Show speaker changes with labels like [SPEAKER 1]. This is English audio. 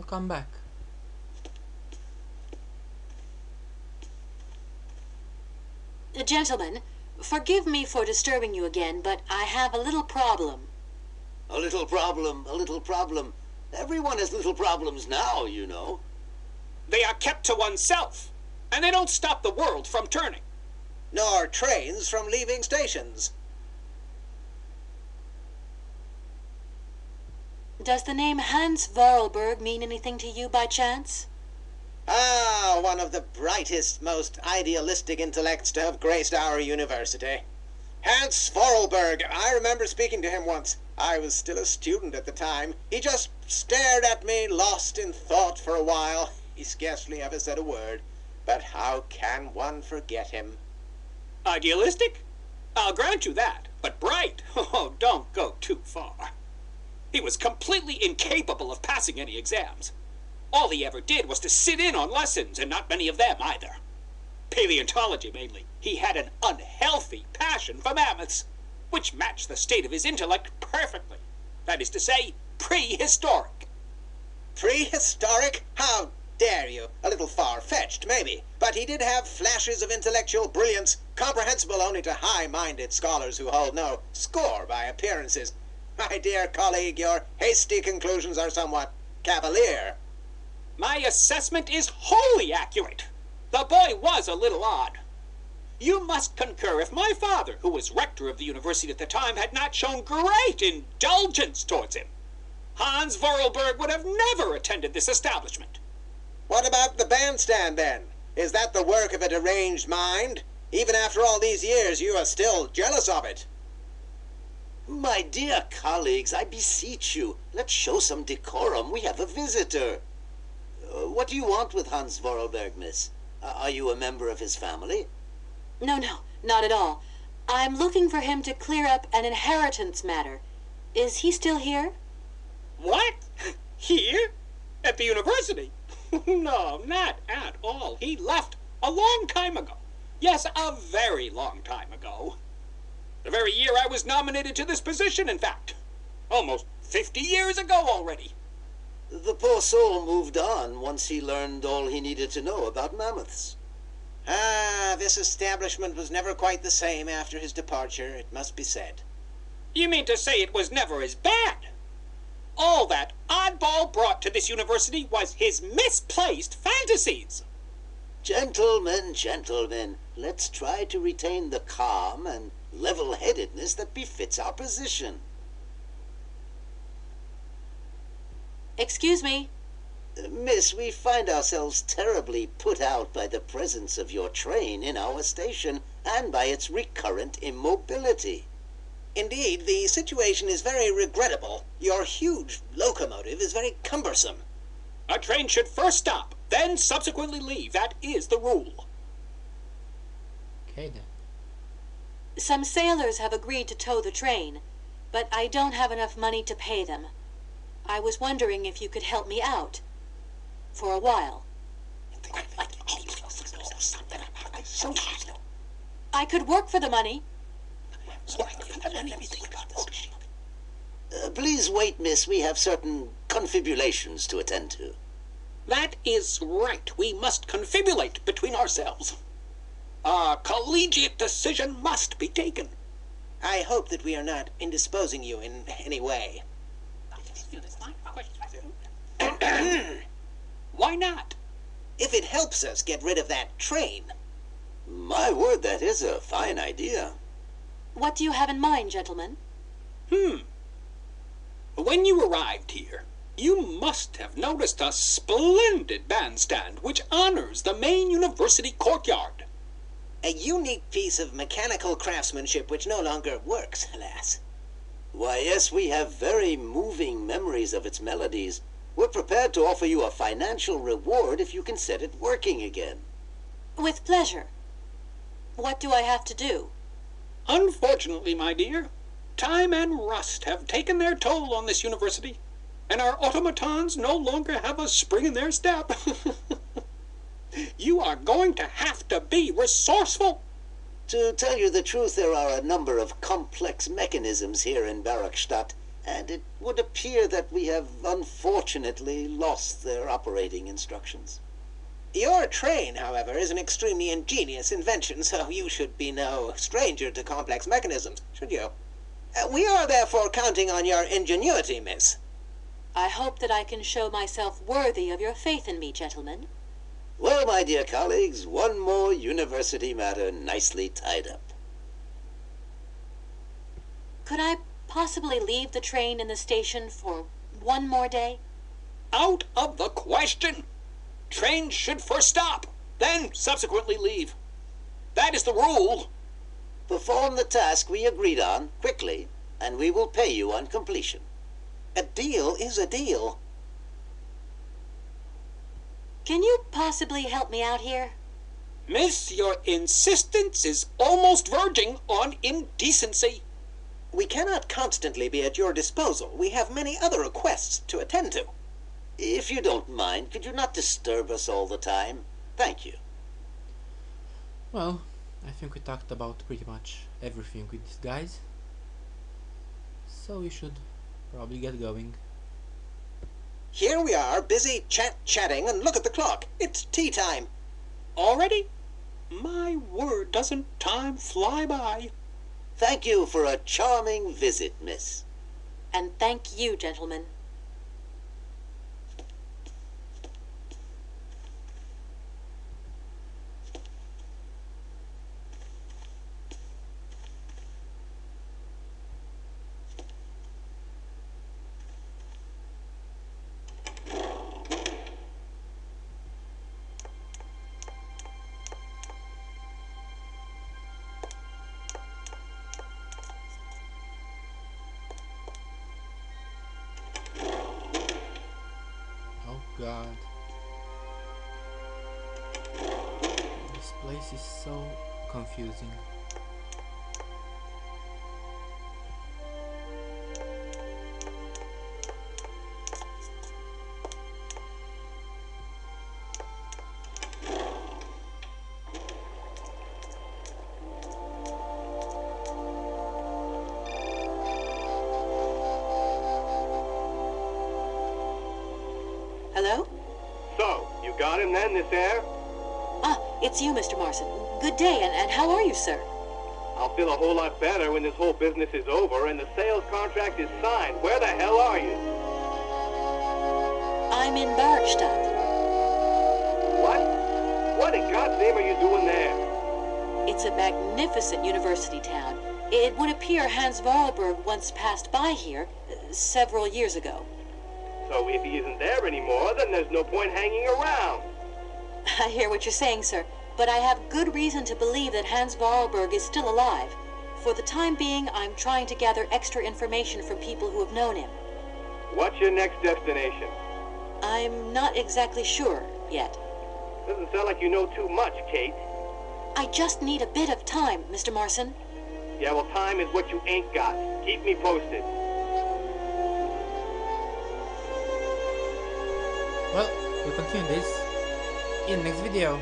[SPEAKER 1] come back.
[SPEAKER 2] Gentlemen, forgive me for disturbing you again, but I have a little problem.
[SPEAKER 3] A little problem, a little problem. Everyone has little problems now, you know.
[SPEAKER 4] They are kept to oneself, and they don't stop the world from turning.
[SPEAKER 5] Nor trains from leaving stations.
[SPEAKER 2] Does the name Hans Vorarlberg mean anything to you by chance?
[SPEAKER 5] Ah, one of the brightest, most idealistic intellects to have graced our university. Hans Vorarlberg. I remember speaking to him once. I was still a student at the time. He just stared at me, lost in thought for a while. He scarcely ever said a word. But how can one forget him?
[SPEAKER 4] Idealistic? I'll grant you that. But bright? Oh, don't go too far. He was completely incapable of passing any exams. All he ever did was to sit in on lessons, and not many of them either. Paleontology, mainly. He had an unhealthy passion for mammoths, which matched the state of his intellect perfectly. That is to say, prehistoric.
[SPEAKER 5] Prehistoric? How dare you? A little far-fetched, maybe. But he did have flashes of intellectual brilliance, comprehensible only to high-minded scholars who hold no score by appearances. My dear colleague, your hasty conclusions are somewhat cavalier.
[SPEAKER 4] My assessment is wholly accurate. The boy was a little odd. You must concur if my father, who was rector of the university at the time, had not shown great indulgence towards him. Hans Vorarlberg would have never attended this establishment.
[SPEAKER 5] What about the bandstand, then? Is that the work of a deranged mind? Even after all these years, you are still jealous of it.
[SPEAKER 3] My dear colleagues, I beseech you, let's show some decorum. We have a visitor. What do you want with Hans Vorarlberg, miss? Are you a member of his family?
[SPEAKER 2] No, not at all. I'm looking for him to clear up an inheritance matter. Is he still here?
[SPEAKER 4] What? Here? At the university? No, not at all. He left a long time ago. Yes, a very long time ago. The very year I was nominated to this position, in fact. Almost 50 years ago already.
[SPEAKER 3] The poor soul moved on once he learned all he needed to know about mammoths.
[SPEAKER 5] Ah, this establishment was never quite the same after his departure, it must be said.
[SPEAKER 4] You mean to say it was never as bad? All that oddball brought to this university was his misplaced fantasies.
[SPEAKER 3] Gentlemen, gentlemen, let's try to retain the calm and level-headedness that befits our position.
[SPEAKER 2] Excuse me.
[SPEAKER 3] Miss, we find ourselves terribly put out by the presence of your train in our station and by its recurrent immobility.
[SPEAKER 5] Indeed, the situation is very regrettable. Your huge locomotive is very cumbersome.
[SPEAKER 4] A train should first stop, then subsequently leave. That is the rule.
[SPEAKER 1] Okay then.
[SPEAKER 2] Some sailors have agreed to tow the train, but I don't have enough money to pay them. I was wondering if you could help me out. For a while. I could work for the money.
[SPEAKER 3] Please wait, miss. We have certain confibulations to attend to.
[SPEAKER 4] That is right. We must confibulate between ourselves. A collegiate decision must be taken.
[SPEAKER 5] I hope that we are not indisposing you in any way.
[SPEAKER 4] Why not?
[SPEAKER 5] If it helps us get rid of that train.
[SPEAKER 3] My word, that is a fine idea.
[SPEAKER 2] What do you have in mind, gentlemen?
[SPEAKER 4] When you arrived here, you must have noticed a splendid bandstand which honors the main university courtyard.
[SPEAKER 5] A unique piece of mechanical craftsmanship which no longer works, alas.
[SPEAKER 3] Why, yes, we have very moving memories of its melodies. We're prepared to offer you a financial reward if you can set it working again.
[SPEAKER 2] With pleasure. What do I have to do?
[SPEAKER 4] Unfortunately, my dear, time and rust have taken their toll on this university, and our automatons no longer have a spring in their step. You are going to have to be resourceful.
[SPEAKER 3] To tell you the truth, there are a number of complex mechanisms here in Barakstadt, and it would appear that we have unfortunately lost their operating instructions.
[SPEAKER 5] Your train, however, is an extremely ingenious invention, so you should be no stranger to complex mechanisms, should you? We are therefore counting on your ingenuity, miss.
[SPEAKER 2] I hope that I can show myself worthy of your faith in me, gentlemen.
[SPEAKER 3] Well, my dear colleagues, one more university matter nicely tied up.
[SPEAKER 2] Could I possibly leave the train in the station for one more day?
[SPEAKER 4] Out of the question! Trains should first stop, then subsequently leave. That is the rule.
[SPEAKER 3] Perform the task we agreed on, quickly, and we will pay you on completion.
[SPEAKER 5] A deal is a deal.
[SPEAKER 2] Can you possibly help me out here?
[SPEAKER 4] Miss, your insistence is almost verging on indecency.
[SPEAKER 5] We cannot constantly be at your disposal. We have many other requests to attend to.
[SPEAKER 3] If you don't mind, could you not disturb us all the time? Thank you.
[SPEAKER 1] Well, I think we talked about pretty much everything with these guys, so we should probably get going.
[SPEAKER 5] Here we are, busy chatting, and look at the clock. It's tea time.
[SPEAKER 4] Already? My word, doesn't time fly by?
[SPEAKER 3] Thank you for a charming visit, miss.
[SPEAKER 2] And thank you, gentlemen.
[SPEAKER 1] Oh god. This place is so confusing.
[SPEAKER 2] Hello?
[SPEAKER 6] So, you got him then, this air?
[SPEAKER 2] Ah, it's you, Mr. Marson. Good day, and how are you, sir?
[SPEAKER 6] I'll feel a whole lot better when this whole business is over and the sales contract is signed. Where the hell are you?
[SPEAKER 2] I'm in Barkstadt.
[SPEAKER 6] What? What in God's name are you doing there?
[SPEAKER 2] It's a magnificent university town. It would appear Hans Vorarlberg once passed by here several years ago.
[SPEAKER 6] So if he isn't there anymore, then there's no point hanging around.
[SPEAKER 2] I hear what you're saying, sir, but I have good reason to believe that Hans Vorarlberg is still alive. For the time being, I'm trying to gather extra information from people who have known him.
[SPEAKER 6] What's your next destination?
[SPEAKER 2] I'm not exactly sure yet.
[SPEAKER 6] Doesn't sound like you know too much, Kate.
[SPEAKER 2] I just need a bit of time, Mr. Marson.
[SPEAKER 6] Yeah, well, time is what you ain't got. Keep me posted.
[SPEAKER 1] Well, we'll continue this in the next video.